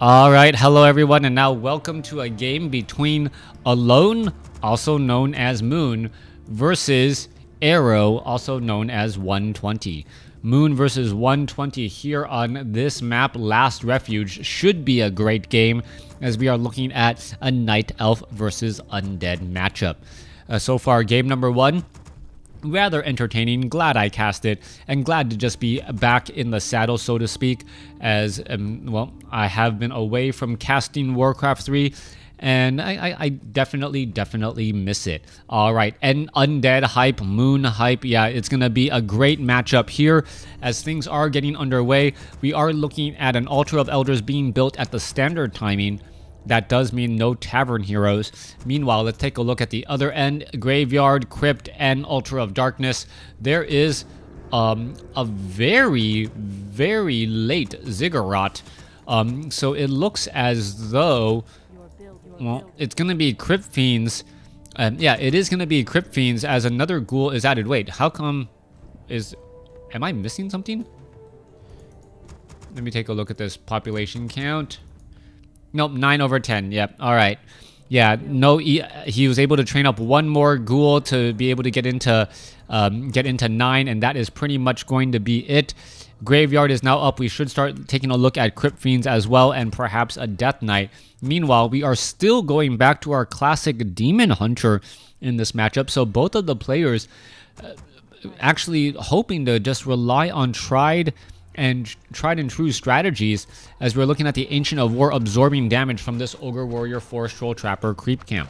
Alright, hello everyone, and now welcome to a game between Alone, also known as Moon, versus Arrow, also known as 120. Moon versus 120 here on this map, Last Refuge, should be a great game as we are looking at a Night Elf versus Undead matchup. So far, game number one, rather entertaining. Glad I cast it, and glad to just be back in the saddle, so to speak, as well, I have been away from casting WarCraft 3, and I definitely miss it. All right, and Undead hype, Moon hype, yeah, it's gonna be a great matchup here as things are getting underway. We are looking at an Altar of Elders being built at the standard timing. That does mean no tavern heroes. Meanwhile, let's take a look at the other end. Graveyard, Crypt, and Altar of Darkness. There is a very late Ziggurat. So it looks as though, well, it's going to be Crypt Fiends. Yeah, it is going to be Crypt Fiends as another ghoul is added. Wait, how come am I missing something? Let me take a look at this population count. Nope, 9 over 10. Yep. All right. Yeah. No. He was able to train up one more ghoul to be able to get into 9, and that is pretty much going to be it. Graveyard is now up. We should start taking a look at Crypt Fiends as well, and perhaps a Death Knight. Meanwhile, we are still going back to our classic Demon Hunter in this matchup. So both of the players actually hoping to just rely on tried and true strategies as we're looking at the Ancient of War absorbing damage from this Ogre Warrior Forest Troll Trapper creep camp.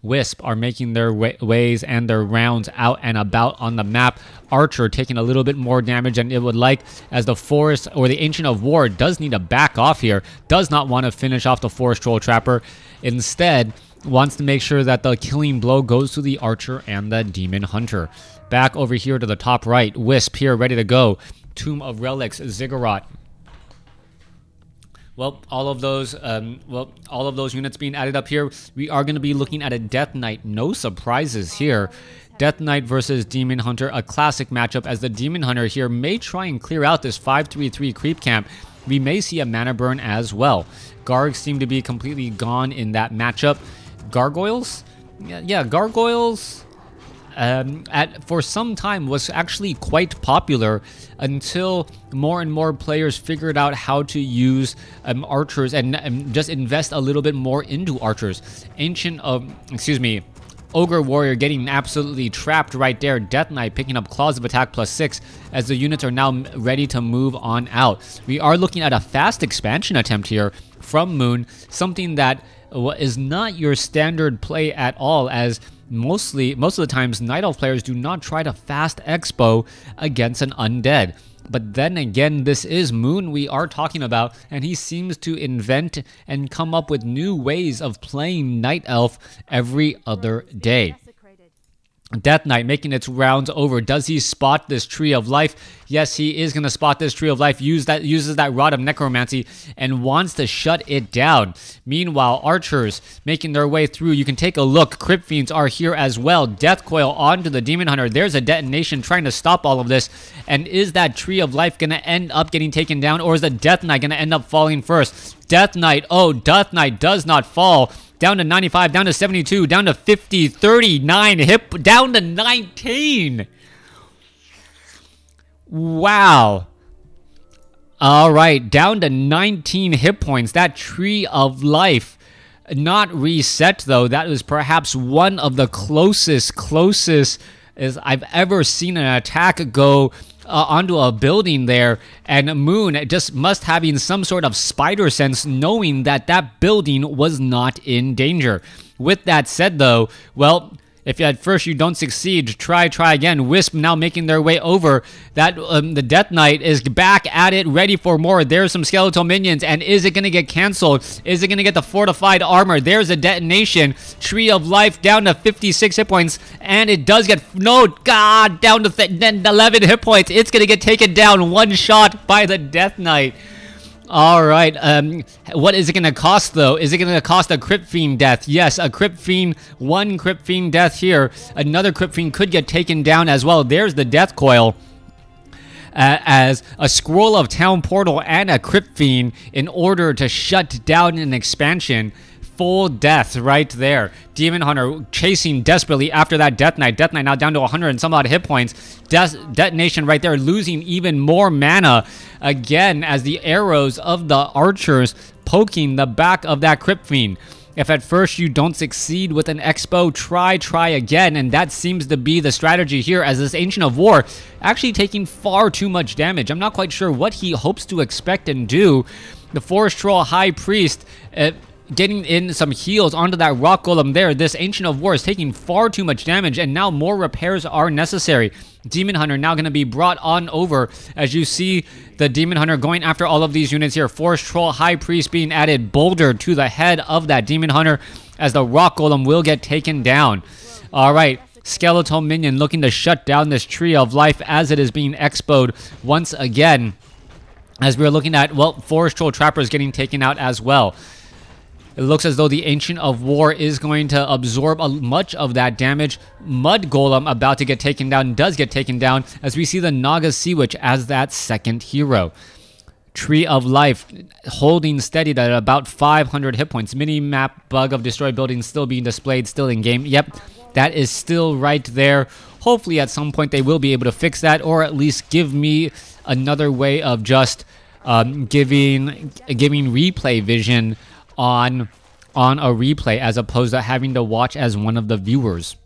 Wisp are making their ways and their rounds out and about on the map. Archer taking a little bit more damage than it would like, as the Forest or the Ancient of War does need to back off here. Does not want to finish off the Forest Troll Trapper. Instead, wants to make sure that the killing blow goes to the Archer and the Demon Hunter. Back over here to the top right. Wisp here ready to go. Tomb of Relics, Ziggurat. Well, all of those units being added up here. We are going to be looking at a Death Knight. No surprises here. Death Knight versus Demon Hunter, a classic matchup, as the Demon Hunter here may try and clear out this 5-3-3 creep camp. We may see a mana burn as well. Gargs seem to be completely gone in that matchup. Gargoyles? Yeah, Gargoyles for some time was actually quite popular until more and more players figured out how to use archers and just invest a little bit more into archers. Ogre Warrior getting absolutely trapped right there. Death Knight picking up Claws of Attack +6 as the units are now ready to move on out. We are looking at a fast expansion attempt here from Moon, something that is not your standard play at all, as most of the times Night Elf players do not try to fast expo against an Undead. But then again, this is Moon we are talking about, and he seems to invent and come up with new ways of playing Night Elf every other day. Death Knight making its rounds over. Does he spot this Tree of Life? Yes, he is going to spot this Tree of Life. Uses that Rod of Necromancy and wants to shut it down. Meanwhile, archers making their way through. You can take a look. Crypt Fiends are here as well. Death Coil onto the Demon Hunter. There's a detonation trying to stop all of this. And is that Tree of Life going to end up getting taken down, or is the Death Knight going to end up falling first? Death Knight, oh, Death Knight does not fall. Down to 95, down to 72, down to 50, 39, down to 19. Wow. All right, down to 19 hit points. That Tree of Life not reset, though. That was perhaps one of the closest as I've ever seen an attack go onto a building there, and Moon just must having some sort of spider sense, knowing that that building was not in danger. With that said, though, well, if at first you don't succeed, try again. Wisp now making their way over. That the Death Knight is back at it, ready for more. There's some skeletal minions, and is it going to get canceled? Is it going to get the fortified armor? There's a detonation. Tree of Life down to 56 hit points, and it does get, no, God, down to 11 hit points. It's going to get taken down one shot by the Death Knight. All right, what is it going to cost, though? Is it going to cost a Crypt Fiend death? Yes, a Crypt Fiend, one Crypt Fiend death here. Another Crypt Fiend could get taken down as well. There's the Death Coil. as a Scroll of Town Portal and a Crypt Fiend in order to shut down an expansion. Full death right there. Demon Hunter chasing desperately after that Death Knight. Death Knight now down to 100 and some odd hit points. Detonation right there, losing even more mana again as the arrows of the archers poking the back of that Crypt Fiend. If at first you don't succeed with an Expo, try again, and that seems to be the strategy here as this Ancient of War actually taking far too much damage. I'm not quite sure what he hopes to expect and do. The Forest Troll High Priest getting in some heals onto that Rock Golem there. This Ancient of War is taking far too much damage, and now more repairs are necessary. Demon Hunter now going to be brought on over as you see the Demon Hunter going after all of these units here. Forest Troll High Priest being added boulder to the head of that Demon Hunter as the Rock Golem will get taken down. All right. Skeletal Minion looking to shut down this Tree of Life as it is being expoed once again. As we're looking at, well, Forest Troll Trapper is getting taken out as well. It looks as though the Ancient of War is going to absorb much of that damage. Mud Golem about to get taken down, does get taken down, as we see the Naga Sea Witch as that second hero. Tree of Life holding steady at about 500 hit points. Mini-map bug of destroyed buildings still being displayed, still in game. Yep, that is still right there. Hopefully at some point they will be able to fix that, or at least give me another way of just giving replay vision on a replay as opposed to having to watch as one of the viewers.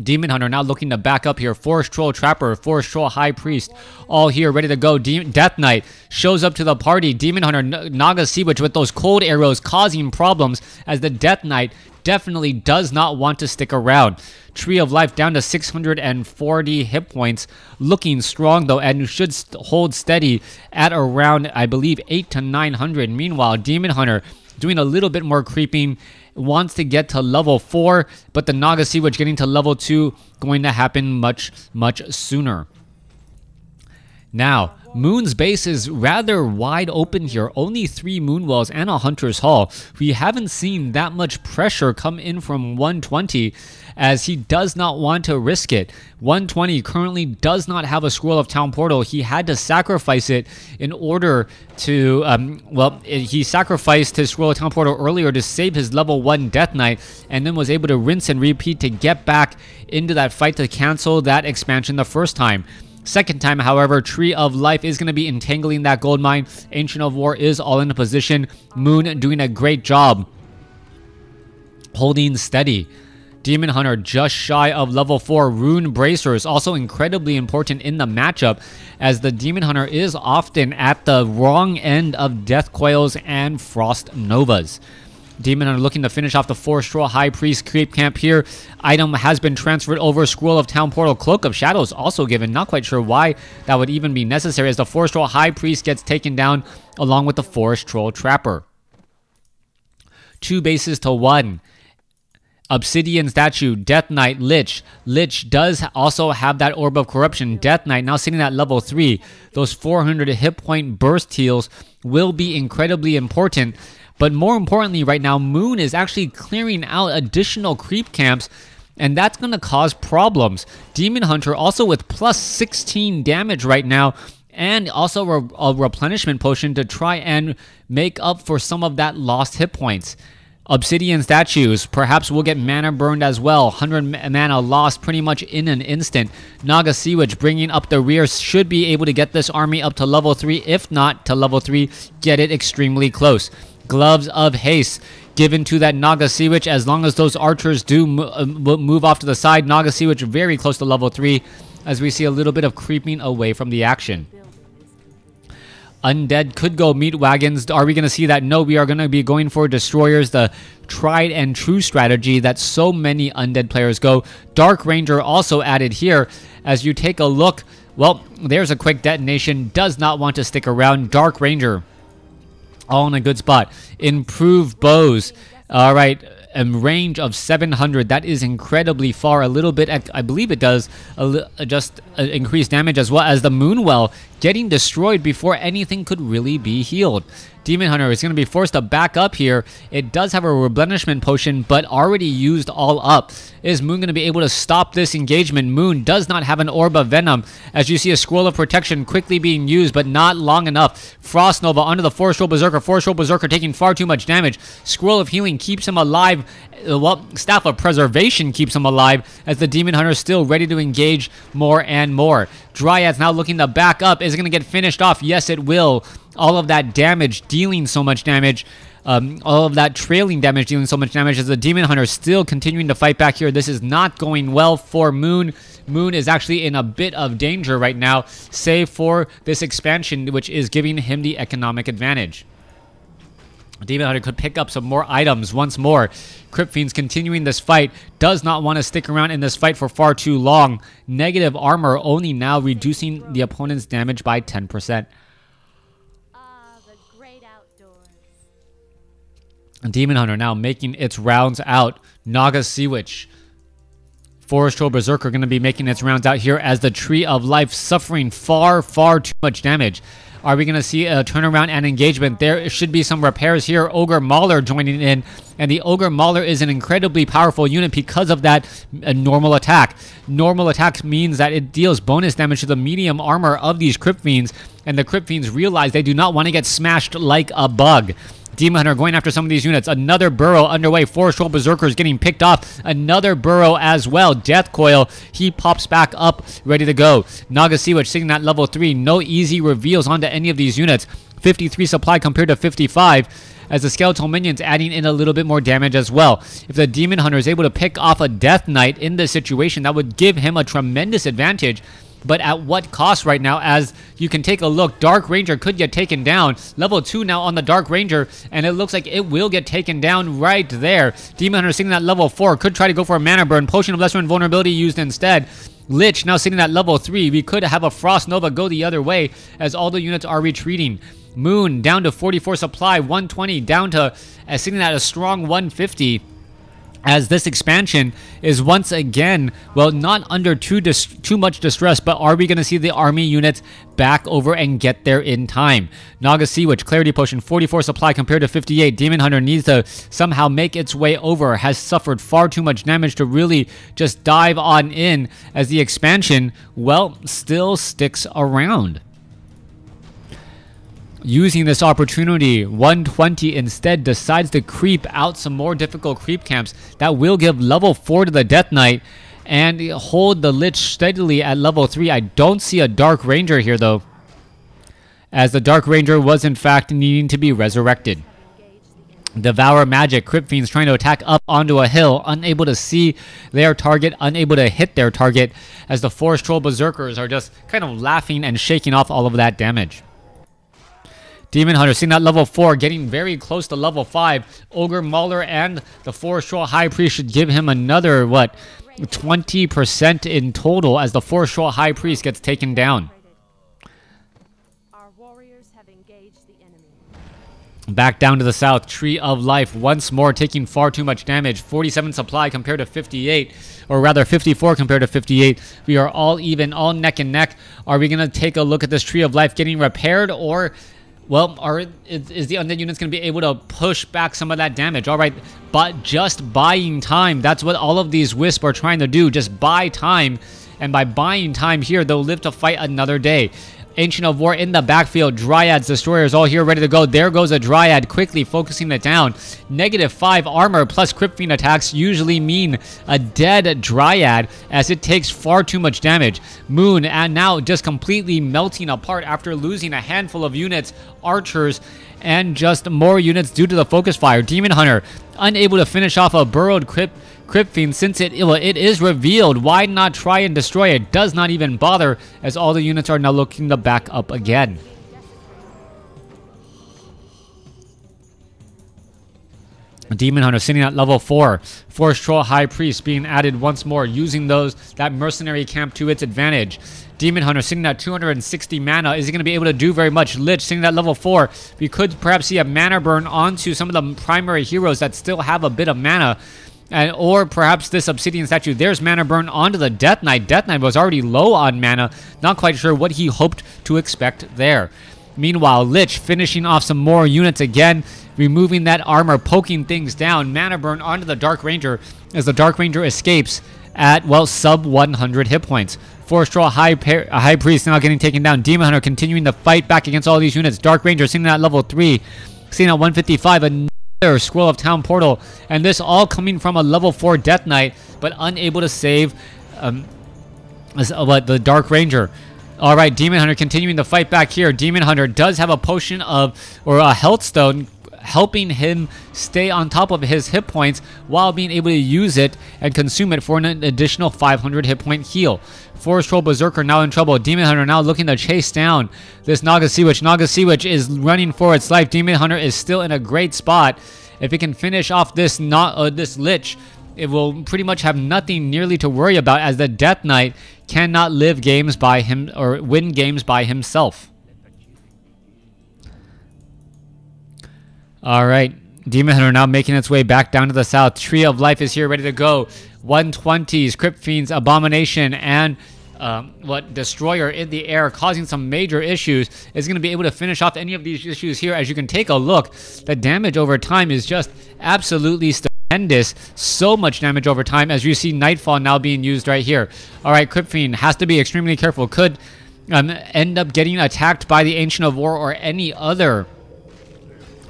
Demon Hunter now looking to back up here. Forest Troll Trapper, Forest Troll High Priest, all here ready to go. Death Knight shows up to the party. Demon Hunter, Naga Sea Witch with those cold arrows causing problems as the Death Knight definitely does not want to stick around. Tree of Life down to 640 hit points. Looking strong though, and should hold steady at around, I believe, 800 to 900. Meanwhile, Demon Hunter doing a little bit more creeping, wants to get to level 4, but the Naga Sea Witch getting to level 2 going to happen much sooner. Now, Moon's base is rather wide open here. Only 3 Moonwells and a Hunter's Hall. We haven't seen that much pressure come in from 120 as he does not want to risk it. 120 currently does not have a Scroll of Town Portal. He had to sacrifice it in order to, he sacrificed his Scroll of Town Portal earlier to save his level 1 Death Knight, and then was able to rinse and repeat to get back into that fight to cancel that expansion the first time. Second time, however, Tree of Life is going to be entangling that gold mine. Ancient of War is all in position. Moon doing a great job holding steady. Demon Hunter just shy of level 4. Rune Bracers also incredibly important in the matchup as the Demon Hunter is often at the wrong end of Death Coils and Frost Novas. Demon Hunter looking to finish off the Forest Troll High Priest creep camp here. Item has been transferred over. Scroll of Town Portal. Cloak of Shadows also given. Not quite sure why that would even be necessary as the Forest Troll High Priest gets taken down along with the Forest Troll Trapper. 2 bases to 1. Obsidian Statue, Death Knight, Lich. Lich does also have that Orb of Corruption. Death Knight now sitting at level 3. Those 400 hit point burst heals will be incredibly important. But more importantly right now, Moon is actually clearing out additional creep camps, and that's going to cause problems. Demon Hunter also with plus 16 damage right now, and also a replenishment potion to try and make up for some of that lost hit points. Obsidian Statues perhaps will get mana burned as well. 100 mana lost pretty much in an instant. Naga Sea Witch bringing up the rear should be able to get this army up to level 3. If not to level 3, get it extremely close. Gloves of Haste given to that Naga Sea Witch as long as those archers do move off to the side. Naga Sea Witch very close to level 3 as we see a little bit of creeping away from the action. Undead could go meat wagons. Are we going to see that? No, we are going to be going for destroyers, the tried and true strategy that so many Undead players go. Dark Ranger also added here. As you take a look, well, there's a quick detonation. Does not want to stick around. Dark Ranger all in a good spot. Improved bows. All right. A range of 700. That is incredibly far. A little bit, I believe it does just increase damage as well as the Moonwell getting destroyed before anything could really be healed. Demon Hunter is going to be forced to back up here. It does have a replenishment potion, but already used all up. Is Moon going to be able to stop this engagement? Moon does not have an Orb of Venom, as you see a Scroll of Protection quickly being used, but not long enough. Frost Nova onto the Forest Troll Berserker. Forest Troll Berserker taking far too much damage. Scroll of Healing keeps him alive. Well, Staff of Preservation keeps him alive, as the Demon Hunter is still ready to engage more and more. Dryad's now looking to back up. Is it going to get finished off? Yes, it will. All of that damage dealing so much damage. All of that trailing damage dealing so much damage as the Demon Hunter still continuing to fight back here. This is not going well for Moon. Moon is actually in a bit of danger right now, save for this expansion, which is giving him the economic advantage. Demon Hunter could pick up some more items once more. Crypt Fiend's continuing this fight. Does not want to stick around in this fight for far too long. Negative armor only now reducing the opponent's damage by 10%. Demon Hunter now making its rounds out. Naga Sea Witch. Forest Troll Berserker going to be making its rounds out here as the Tree of Life suffering far too much damage. Are we going to see a turnaround and engagement? There should be some repairs here. Ogre Mauler joining in. And the Ogre Mauler is an incredibly powerful unit because of that normal attack. Normal attack means that it deals bonus damage to the medium armor of these Crypt Fiends. And the Crypt Fiends realize they do not want to get smashed like a bug. Demon Hunter going after some of these units. Another burrow underway. Forest Troll Berserker is getting picked off. Another burrow as well. Death Coil. He pops back up, ready to go. Naga Sea Witch sitting at level 3. No easy reveals onto any of these units. 53 supply compared to 55. As the Skeletal Minions adding in a little bit more damage as well. If the Demon Hunter is able to pick off a Death Knight in this situation, that would give him a tremendous advantage. But at what cost right now? As you can take a look, Dark Ranger could get taken down. Level 2 now on the Dark Ranger, and it looks like it will get taken down right there. Demon Hunter sitting at level 4, could try to go for a Mana Burn. Potion of Lesser Invulnerability used instead. Lich now sitting at level 3. We could have a Frost Nova go the other way as all the units are retreating. Moon down to 44 supply, 120 down to sitting at a strong 150. As this expansion is once again, well, not under too much distress, but are we going to see the army units back over and get there in time? Naga Sea Witch, Clarity Potion, 44 supply compared to 58. Demon Hunter needs to somehow make its way over, has suffered far too much damage to really just dive on in as the expansion, well, still sticks around. Using this opportunity, 120 instead decides to creep out some more difficult creep camps that will give level 4 to the Death Knight and hold the Lich steadily at level 3. I don't see a Dark Ranger here though, as the Dark Ranger was in fact needing to be resurrected. Devour Magic, Crypt Fiends trying to attack up onto a hill, unable to see their target, unable to hit their target, as the Forest Troll Berserkers are just kind of laughing and shaking off all of that damage. Demon Hunter sitting at level 4, getting very close to level 5. Ogre Mauler and the Forest Troll High Priest should give him another, what, 20% in total as the Forest Troll High Priest gets taken down. Our warriors have engaged the enemy. Back down to the south, Tree of Life once more taking far too much damage. 47 supply compared to 58, or rather 54 compared to 58. We are all even, all neck and neck. Are we going to take a look at this Tree of Life getting repaired, or... well, is the Undead units going to be able to push back some of that damage? All right, but just buying time. That's what all of these Wisp are trying to do. Just buy time. And by buying time here, they'll live to fight another day. Ancient of War in the backfield. Dryads, Destroyers all here ready to go. There goes a Dryad quickly focusing it down. -5 armor plus Crypt Fiend attacks usually mean a dead Dryad as it takes far too much damage. Moon and now just completely melting apart after losing a handful of units, archers, and just more units due to the focus fire. Demon Hunter unable to finish off a burrowed Crypt Fiend since it is revealed. Why not try and destroy it? Does not even bother as all the units are now looking to back up again. Demon Hunter sitting at level 4. Forest Troll High Priest being added once more, using that mercenary camp to its advantage. Demon Hunter sitting at 260 mana. Is he going to be able to do very much? Lich sitting at level 4. We could perhaps see a mana burn onto some of the primary heroes that still have a bit of mana. or perhaps this Obsidian Statue. There's mana burn onto the Death Knight. Death Knight was already low on mana. Not quite sure what he hoped to expect there. Meanwhile, Lich finishing off some more units again, removing that armor, poking things down. Mana burn onto the Dark Ranger as the Dark Ranger escapes at, well, sub 100 hit points. Forest Troll High Priest now getting taken down. Demon Hunter continuing to fight back against all these units. Dark Ranger sitting at level 3, sitting at 155. Another Scroll of Town Portal. And this all coming from a level 4 Death Knight, but unable to save the Dark Ranger. All right, Demon Hunter continuing to fight back here. Demon Hunter does have a potion or a health stone, helping him stay on top of his hit points while being able to use it and consume it for an additional 500 hit point heal. Forest Troll Berserker now in trouble. Demon Hunter now looking to chase down this Naga Sea Witch. Naga Sea Witch is running for its life. Demon Hunter is still in a great spot. If it can finish off this Lich, it will pretty much have nothing nearly to worry about, as the Death Knight cannot live games by him or win games by himself. All right, Demon Hunter now making its way back down to the south. Tree of Life is here, ready to go. 120s, Crypt Fiends, Abomination, and Destroyer in the air, causing some major issues. Is going to be able to finish off any of these issues here. As you can take a look, the damage over time is just absolutely stupendous. So much damage over time, as you see Nightfall now being used right here. All right, Crypt Fiend has to be extremely careful. Could end up getting attacked by the Ancient of War or any other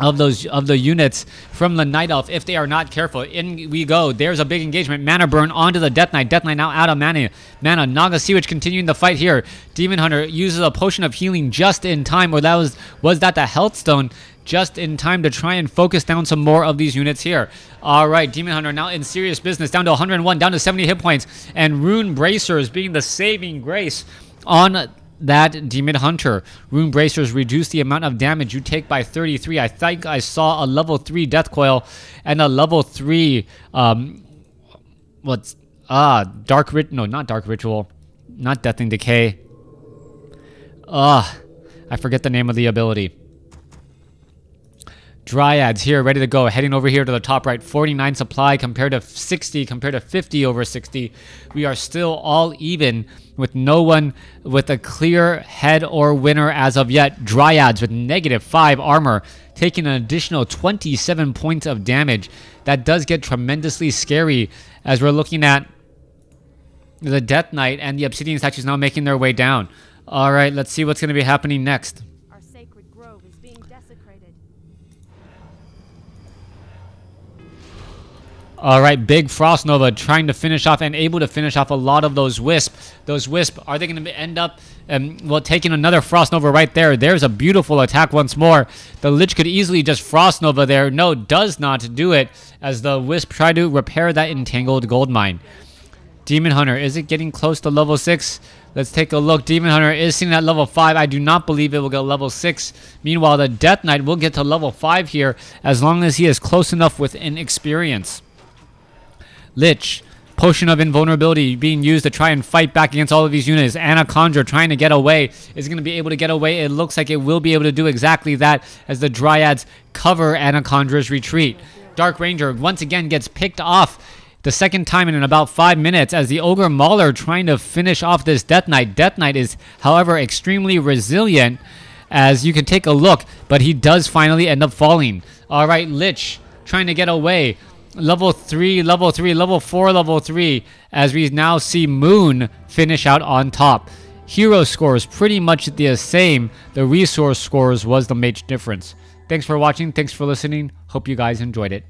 of the units from the Night Elf if they are not careful. In we go. There's a big engagement. Mana burn onto the Death Knight. Death Knight now out of mana. Naga Sea Witch continuing the fight here. Demon Hunter uses a potion of healing just in time, or that was that the health stone, just in time to try and focus down some more of these units here. All right, Demon Hunter now in serious business, down to 101, down to 70 hit points, and Rune Bracers being the saving grace on that Demon Hunter. Rune Bracers reduce the amount of damage you take by 33. I think I saw a level 3 Death Coil and a level 3 Dark Ritual, not Deathing Decay. I forget the name of the ability. Dryads here, ready to go. Heading over here to the top right. 49 supply compared to 60, compared to 50 over 60. We are still all even, with no one with a clear head or winner as of yet. Dryads with -5 armor, taking an additional 27 points of damage. That does get tremendously scary, as we're looking at the Death Knight and the Obsidian Statues now making their way down. All right, let's see what's going to be happening next. Our sacred grove is being desecrated. All right, big Frost Nova trying to finish off and able to finish off a lot of those Wisps. Those Wisps, are they going to end up, taking another Frost Nova right there? There's a beautiful attack once more. The Lich could easily just Frost Nova there. No, does not do it, as the Wisp try to repair that entangled gold mine. Demon Hunter, is it getting close to level 6? Let's take a look. Demon Hunter is sitting at level 5. I do not believe it will get level 6. Meanwhile, the Death Knight will get to level 5 here, as long as he is close enough with inexperience. Lich, Potion of Invulnerability being used to try and fight back against all of these units. Anacondra trying to get away. Is going to be able to get away. It looks like it will be able to do exactly that, as the Dryads cover Anacondra's retreat. Dark Ranger once again gets picked off the second time in about 5 minutes, as the Ogre Mauler trying to finish off this Death Knight. Death Knight is, however, extremely resilient, as you can take a look, but he does finally end up falling. All right, Lich trying to get away. Level 3, level 3, level 4, level 3, as we now see Moon finish out on top. Hero scores pretty much the same. The resource scores was the major difference. Thanks for watching. Thanks for listening. Hope you guys enjoyed it.